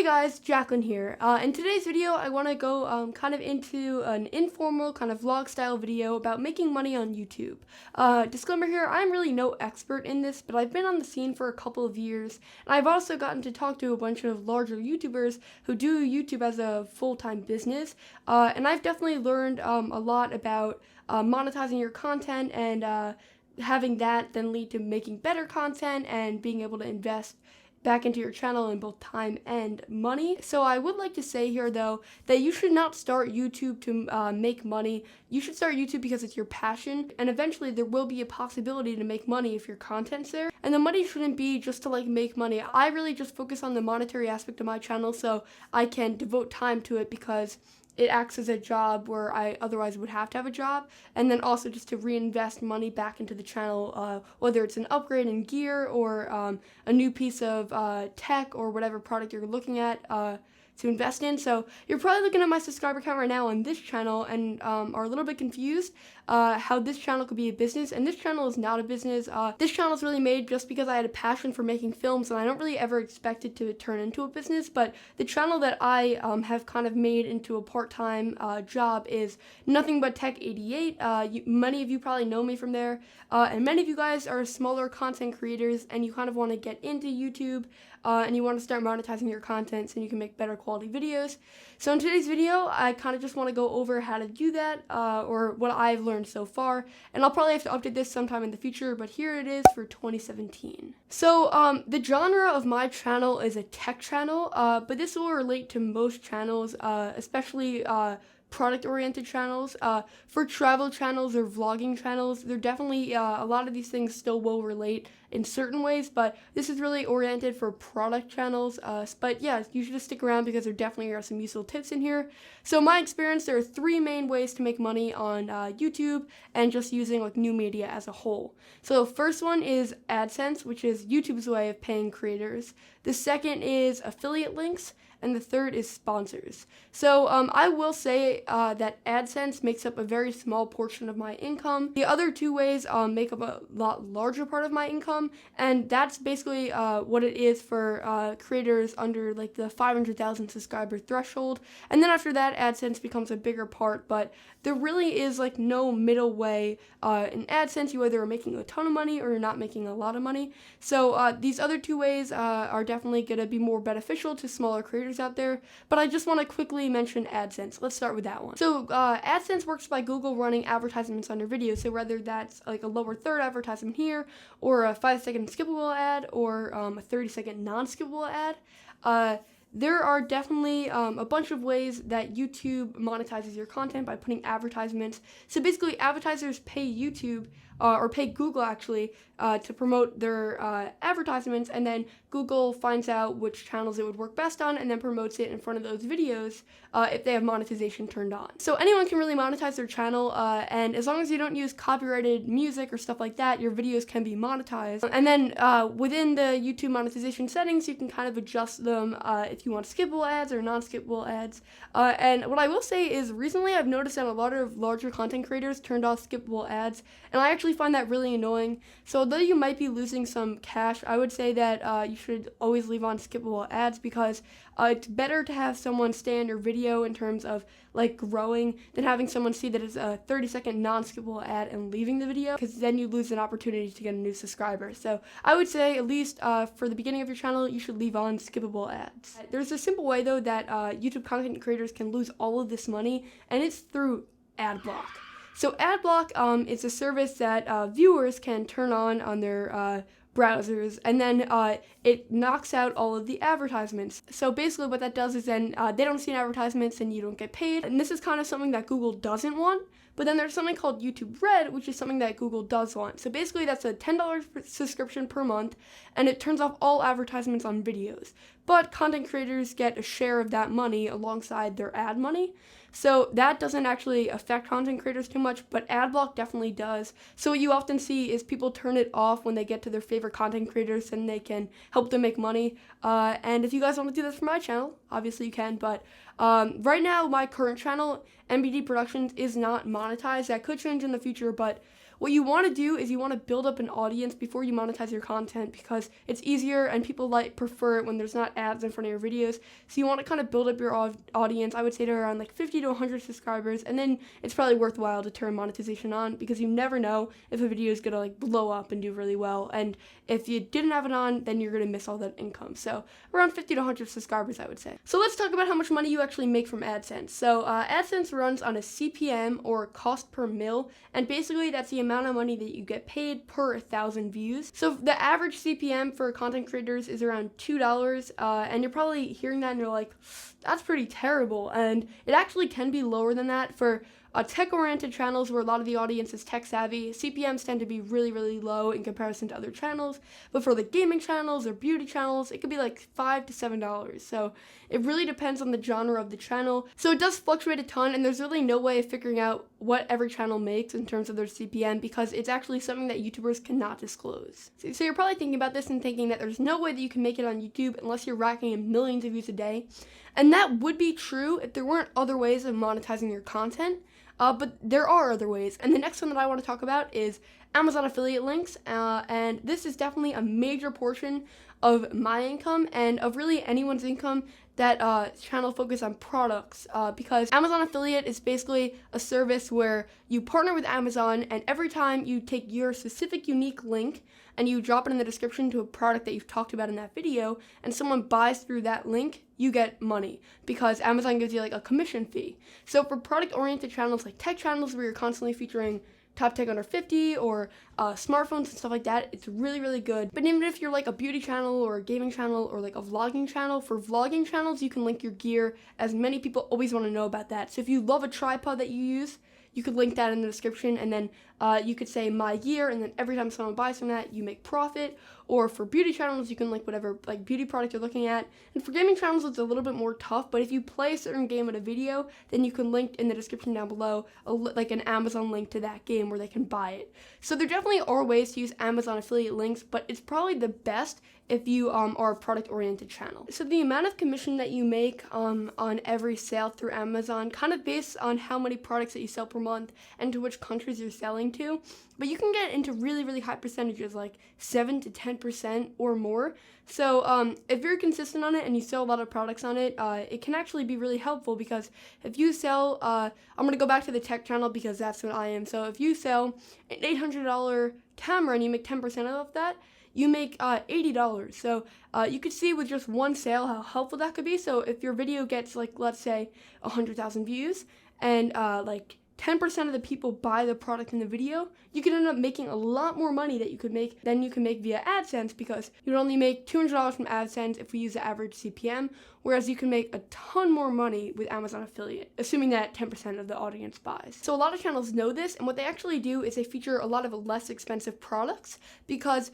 Hey guys, Jacqueline here. In today's video, I want to go kind of into an informal kind of vlog style video about making money on YouTube. Disclaimer here, I'm really no expert in this, but I've been on the scene for a couple of years, and I've also gotten to talk to a bunch of larger YouTubers who do YouTube as a full-time business, and I've definitely learned a lot about monetizing your content and having that then lead to making better content and being able to invest back into your channel in both time and money. So I would like to say here though that you should not start YouTube to make money. You should start YouTube because it's your passion, and eventually there will be a possibility to make money if your content's there. And the money shouldn't be just to like make money. I really just focus on the monetary aspect of my channel so I can devote time to it because it acts as a job where I otherwise would have to have a job, and then also just to reinvest money back into the channel, whether it's an upgrade in gear or a new piece of tech or whatever product you're looking at to invest in. So you're probably looking at my subscriber count right now on this channel and are a little bit confused how this channel could be a business, and this channel is not a business. This channel is really made just because I had a passion for making films, and I don't really ever expect it to turn into a business. But the channel that I have kind of made into a part-time job is Nothing But Tech 88. Many of you probably know me from there, and many of you guys are smaller content creators and you kind of want to get into YouTube and you want to start monetizing your content so you can make better quality videos. So in today's video, I kind of just want to go over how to do that, or what I've learned so far, and I'll probably have to update this sometime in the future, but here it is for 2017. So the genre of my channel is a tech channel, but this will relate to most channels, especially product-oriented channels. For travel channels or vlogging channels, there definitely a lot of these things still will relate in certain ways, but this is really oriented for product channels. But yeah, you should just stick around because there definitely are some useful tips in here. So in my experience, there are three main ways to make money on YouTube and just using like new media as a whole. So the first one is AdSense, which is YouTube's way of paying creators. The second is affiliate links, and the third is sponsors. So I will say that AdSense makes up a very small portion of my income. The other two ways make up a lot larger part of my income, and that's basically what it is for creators under like the 500,000 subscriber threshold. And then after that, AdSense becomes a bigger part, but there really is like no middle way. In AdSense, you either are making a ton of money or you're not making a lot of money. So these other two ways are definitely going to be more beneficial to smaller creators out there, but I just want to quickly mention AdSense. Let's start with that one. So AdSense works by Google running advertisements on your video, so whether that's like a lower third advertisement here, or a 5-second skippable ad, or a 30-second non-skippable ad, there are definitely a bunch of ways that YouTube monetizes your content by putting advertisements. So basically, advertisers pay YouTube, or pay Google actually, to promote their advertisements, and then Google finds out which channels it would work best on and then promotes it in front of those videos if they have monetization turned on. So anyone can really monetize their channel, and as long as you don't use copyrighted music or stuff like that, your videos can be monetized. And then within the YouTube monetization settings, you can kind of adjust them if you want skippable ads or non-skippable ads. And what I will say is recently I've noticed that a lot of larger content creators turned off skippable ads, and I actually find that really annoying. So although you might be losing some cash, I would say that you should always leave on skippable ads because it's better to have someone stay on your video in terms of like growing than having someone see that it's a 30-second non-skippable ad and leaving the video, because then you lose an opportunity to get a new subscriber. So I would say at least for the beginning of your channel, you should leave on skippable ads. There's a simple way though that YouTube content creators can lose all of this money, and it's through ad block. So AdBlock is a service that viewers can turn on their browsers, and then it knocks out all of the advertisements. So basically what that does is then they don't see advertisements and you don't get paid, and this is kind of something that Google doesn't want. But then there's something called YouTube Red, which is something that Google does want. So basically that's a $10 subscription per month, and it turns off all advertisements on videos. But content creators get a share of that money alongside their ad money. So that doesn't actually affect content creators too much, but AdBlock definitely does. So what you often see is people turn it off when they get to their favorite content creators and they can help them make money. And if you guys want to do this for my channel, obviously you can, but right now my current channel, MBD Productions, is not monetized. That could change in the future, but what you want to do is you want to build up an audience before you monetize your content, because it's easier and people prefer it when there's not ads in front of your videos. So you want to kind of build up your audience, I would say to around like 50 to 100 subscribers, and then it's probably worthwhile to turn monetization on, because you never know if a video is going to like blow up and do really well. And if you didn't have it on, then you're going to miss all that income. So around 50 to 100 subscribers, I would say. So let's talk about how much money you actually make from AdSense. So AdSense runs on a CPM, or cost per mil, and basically that's the amount of money that you get paid per 1,000 views. So the average CPM for content creators is around $2, and you're probably hearing that and you're like, that's pretty terrible. And it actually can be lower than that for tech-oriented channels where a lot of the audience is tech-savvy. CPMs tend to be really, really low in comparison to other channels. But for the gaming channels or beauty channels, it could be like $5 to $7. So it really depends on the genre of the channel. So it does fluctuate a ton, and there's really no way of figuring out what every channel makes in terms of their CPM, because it's actually something that YouTubers cannot disclose. So you're probably thinking about this and thinking that there's no way that you can make it on YouTube unless you're racking in millions of views a day. And that would be true if there weren't other ways of monetizing your content. But there are other ways, and the next one that I want to talk about is Amazon affiliate links, and this is definitely a major portion of my income and of really anyone's income that channel focus on products, because Amazon affiliate is basically a service where you partner with Amazon, and every time you take your specific unique link and you drop it in the description to a product that you've talked about in that video, and someone buys through that link, you get money, because Amazon gives you like a commission fee. So for product-oriented channels like tech channels where you're constantly featuring top tech under 50 or smartphones and stuff like that, it's really, really good. But even if you're like a beauty channel or a gaming channel or like a vlogging channel, for vlogging channels you can link your gear, as many people always want to know about that. So if you love a tripod that you use, you could link that in the description, and then you could say my gear, and then every time someone buys from that, you make profit. Or for beauty channels, you can link whatever like beauty product you're looking at. And for gaming channels, it's a little bit more tough, but if you play a certain game in a video, then you can link in the description down below like an Amazon link to that game where they can buy it. So there definitely are ways to use Amazon affiliate links, but it's probably the best if you are a product-oriented channel. So the amount of commission that you make on every sale through Amazon kind of based on how many products that you sell per month and to which countries you're selling to, but you can get into really, really high percentages, like 7 to 10% or more. So if you're consistent on it and you sell a lot of products on it, it can actually be really helpful, because if you sell, I'm going to go back to the tech channel because that's what I am. So if you sell an $800 camera and you make 10% off that, you make $80. So you could see with just one sale how helpful that could be. So if your video gets like, let's say 100,000 views, and like 10% of the people buy the product in the video, you can end up making a lot more money that you could make than you can make via AdSense, because you'd only make $200 from AdSense if we use the average CPM, whereas you can make a ton more money with Amazon affiliate, assuming that 10% of the audience buys. So a lot of channels know this, and what they actually do is they feature a lot of less expensive products, because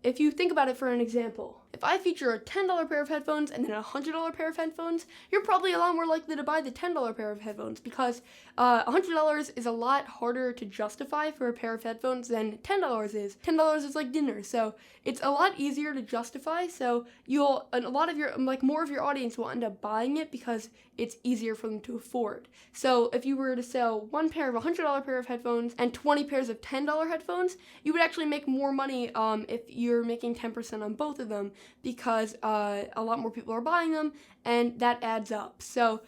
if you think about it for an example, if I feature a $10 pair of headphones and then a $100 pair of headphones, you're probably a lot more likely to buy the $10 pair of headphones, because $100 is a lot harder to justify for a pair of headphones than $10 is. $10 is like dinner, so it's a lot easier to justify. So more of your audience will end up buying it because it's easier for them to afford. So if you were to sell one pair of $100 pair of headphones and 20 pairs of $10 headphones, you would actually make more money if you're making 10% on both of them, because a lot more people are buying them, and that adds up. So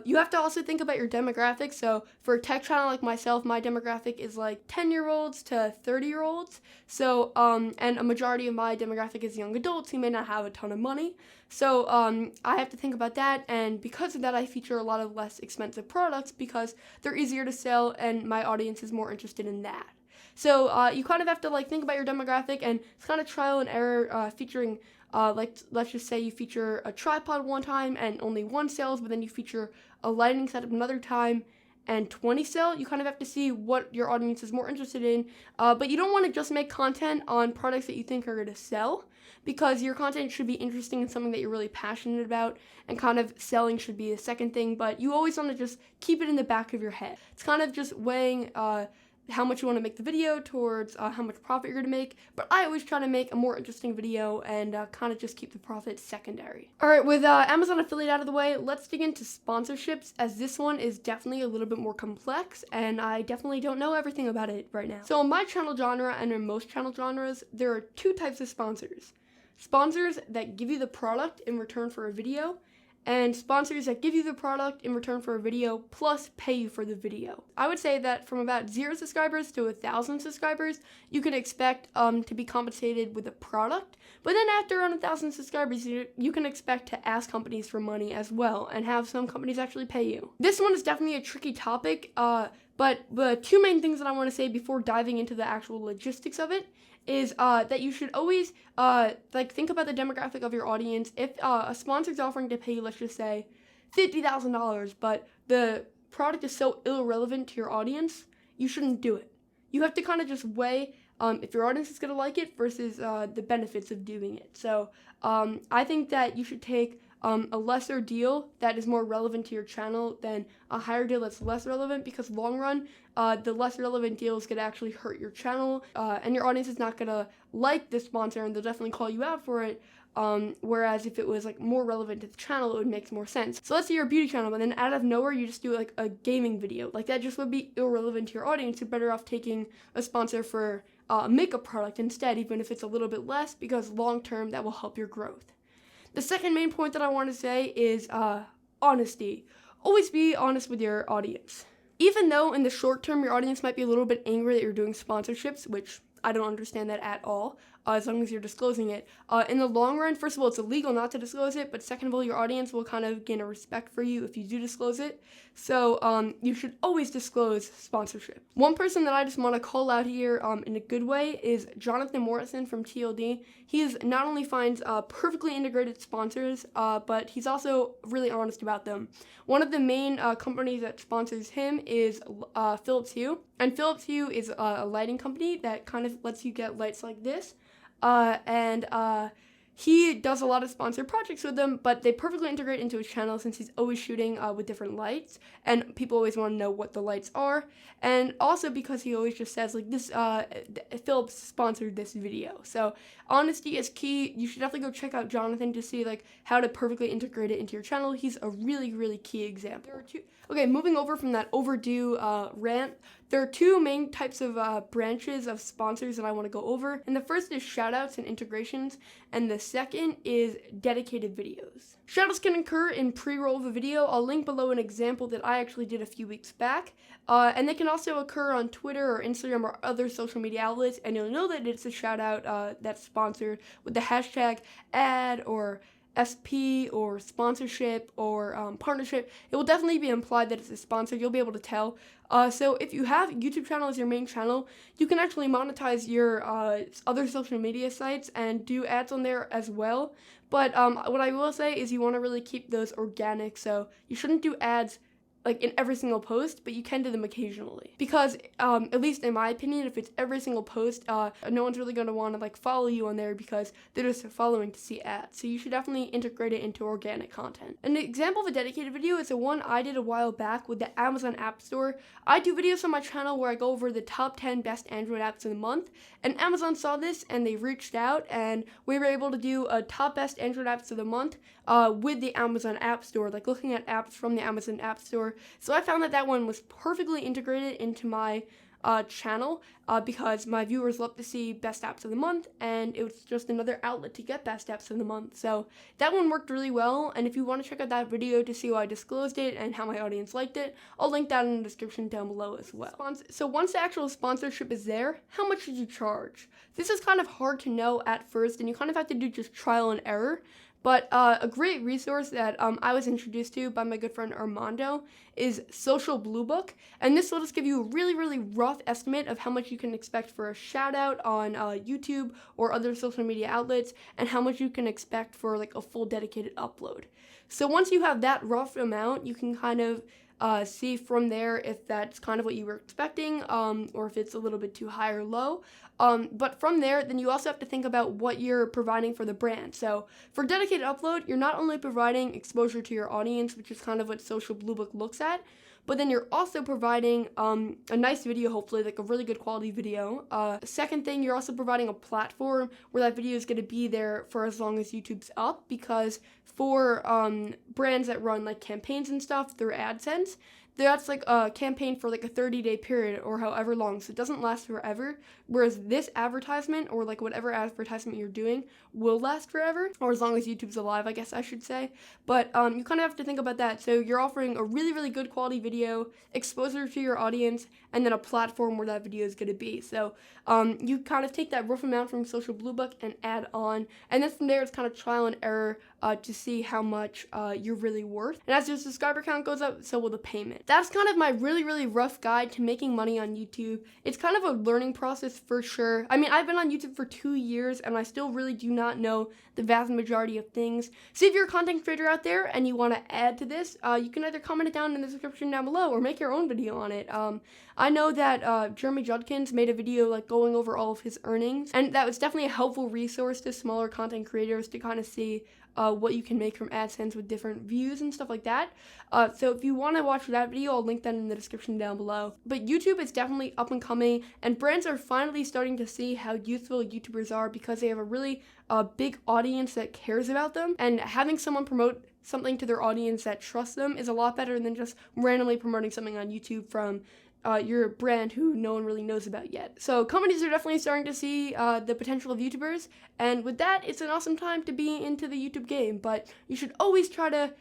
you have to also think about your demographic. So for a tech channel like myself, my demographic is like 10-year-olds to 30-year-olds. So, and a majority of my demographic is young adults who may not have a ton of money. So I have to think about that, and because of that, I feature a lot of less expensive products because they're easier to sell, and my audience is more interested in that. So you kind of have to like think about your demographic, and it's kind of trial and error featuring like let's just say you feature a tripod one time and only one sells, but then you feature a lighting setup another time and 20 sell. You kind of have to see what your audience is more interested in, but you don't want to just make content on products that you think are going to sell, because your content should be interesting and something that you're really passionate about, and kind of selling should be the second thing, but you always want to just keep it in the back of your head. It's kind of just weighing how much you want to make the video towards how much profit you're going to make, but I always try to make a more interesting video and kind of just keep the profit secondary. Alright, with Amazon affiliate out of the way, let's dig into sponsorships, as this one is definitely a little bit more complex and I definitely don't know everything about it right now. So in my channel genre and in most channel genres, there are two types of sponsors. Sponsors that give you the product in return for a video, and sponsors that give you the product in return for a video plus pay you for the video. I would say that from about 0 subscribers to 1,000 subscribers, you can expect to be compensated with a product, but then after around 1,000 subscribers, you can expect to ask companies for money as well and have some companies actually pay you. This one is definitely a tricky topic, but the two main things that I want to say before diving into the actual logistics of it is that you should always think about the demographic of your audience. If a sponsor's offering to pay you, let's just say $50,000, but the product is so irrelevant to your audience, you shouldn't do it. You have to kind of just weigh if your audience is going to like it versus the benefits of doing it. So I think that you should take a lesser deal that is more relevant to your channel than a higher deal that's less relevant, because long run, the less relevant deals could actually hurt your channel, and your audience is not gonna like this sponsor and they'll definitely call you out for it. Whereas if it was like more relevant to the channel, it would make more sense. So let's say you're a beauty channel, but then out of nowhere you just do like a gaming video. Like that just would be irrelevant to your audience. You're better off taking a sponsor for a makeup product instead, even if it's a little bit less, because long term that will help your growth. The second main point that I want to say is honesty. Always be honest with your audience. Even though in the short term your audience might be a little bit angry that you're doing sponsorships, which I don't understand that at all, as long as you're disclosing it. In the long run, first of all, it's illegal not to disclose it, but second of all, your audience will kind of gain a respect for you if you do disclose it. So you should always disclose sponsorship. One person that I just want to call out here in a good way is Jonathan Morrison from TLD. He not only finds perfectly integrated sponsors, but he's also really honest about them. One of the main companies that sponsors him is Philips Hue. And Philips Hue is a lighting company that kind of lets you get lights like this. He does a lot of sponsored projects with them, but they perfectly integrate into his channel since he's always shooting with different lights, and people always want to know what the lights are, and also because he always just says like this, Philips sponsored this video. So honesty is key. You should definitely go check out Jonathan to see like how to perfectly integrate it into your channel. He's a really, really key example. Okay, moving over from that overdue rant, there are two main types of branches of sponsors that I want to go over. And the first is shoutouts and integrations, and the second is dedicated videos. Shoutouts can occur in pre-roll of a video. I'll link below an example that I actually did a few weeks back. And they can also occur on Twitter or Instagram or other social media outlets, and you'll know that it's a shoutout that's sponsored with the hashtag ad or SP or sponsorship or partnership. It will definitely be implied that it's a sponsor. You'll be able to tell. So if you have YouTube channel as your main channel, you can actually monetize your other social media sites and do ads on there as well. But what I will say is you want to really keep those organic. So you shouldn't do ads like in every single post, but you can do them occasionally. Because at least in my opinion, if it's every single post, no one's really going to want to like follow you on there because they're just following to see ads. So you should definitely integrate it into organic content. An example of a dedicated video is the one I did a while back with the Amazon App Store. I do videos on my channel where I go over the top 10 best Android apps of the month, and Amazon saw this and they reached out, and we were able to do a top best Android apps of the month with the Amazon App Store, like looking at apps from the Amazon App Store. So I found that that one was perfectly integrated into my channel because my viewers love to see best apps of the month, and it was just another outlet to get best apps of the month. So that one worked really well, and if you want to check out that video to see how I disclosed it and how my audience liked it, I'll link that in the description down below as well. So once the actual sponsorship is there, how much should you charge? This is kind of hard to know at first, and you kind of have to do just trial and error. But a great resource that I was introduced to by my good friend Armando is Social Blue Book. And this will just give you a really, really rough estimate of how much you can expect for a shout out on YouTube or other social media outlets, and how much you can expect for like a full dedicated upload. So once you have that rough amount, you can kind of see from there if that's kind of what you were expecting, or if it's a little bit too high or low. But from there, then you also have to think about what you're providing for the brand. So for dedicated upload, you're not only providing exposure to your audience, which is kind of what Social Blue Book looks at, but then you're also providing a nice video, hopefully, like a really good quality video. Second thing, you're also providing a platform where that video is going to be there for as long as YouTube's up, because for brands that run like campaigns and stuff through AdSense, that's like a campaign for like a 30-day period or however long, so it doesn't last forever, whereas this advertisement or like whatever advertisement you're doing will last forever, or as long as YouTube's alive, I guess I should say. But you kind of have to think about that. So you're offering a really, really good quality video, exposure to your audience, and then a platform where that video is going to be. So you kind of take that rough amount from Social Blue Book and add on, and then from there it's kind of trial and error to see how much you're really worth. And as your subscriber count goes up, so will the payment. That's kind of my really, really rough guide to making money on YouTube. It's kind of a learning process for sure. I mean, I've been on YouTube for 2 years and I still really do not know the vast majority of things. So if you're a content creator out there and you want to add to this, you can either comment it down in the description down below or make your own video on it. I know that Jeremy Judkins made a video like going over all of his earnings, and that was definitely a helpful resource to smaller content creators to kind of see what you can make from AdSense with different views and stuff like that. So if you want to watch that video, I'll link that in the description down below. But YouTube is definitely up and coming, and brands are finally starting to see how useful YouTubers are because they have a really big audience that cares about them, and having someone promote something to their audience that trusts them is a lot better than just randomly promoting something on YouTube from your brand who no one really knows about yet. So companies are definitely starting to see the potential of YouTubers, and with that, it's an awesome time to be into the YouTube game. But you should always try to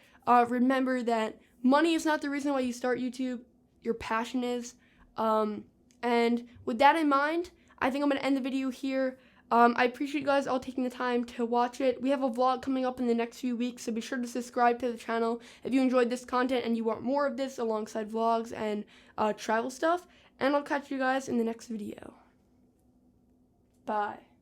remember that money is not the reason why you start YouTube, your passion is. And with that in mind, I think I'm going to end the video here. I appreciate you guys all taking the time to watch it. We have a vlog coming up in the next few weeks, so be sure to subscribe to the channel if you enjoyed this content and you want more of this alongside vlogs and travel stuff. And I'll catch you guys in the next video. Bye.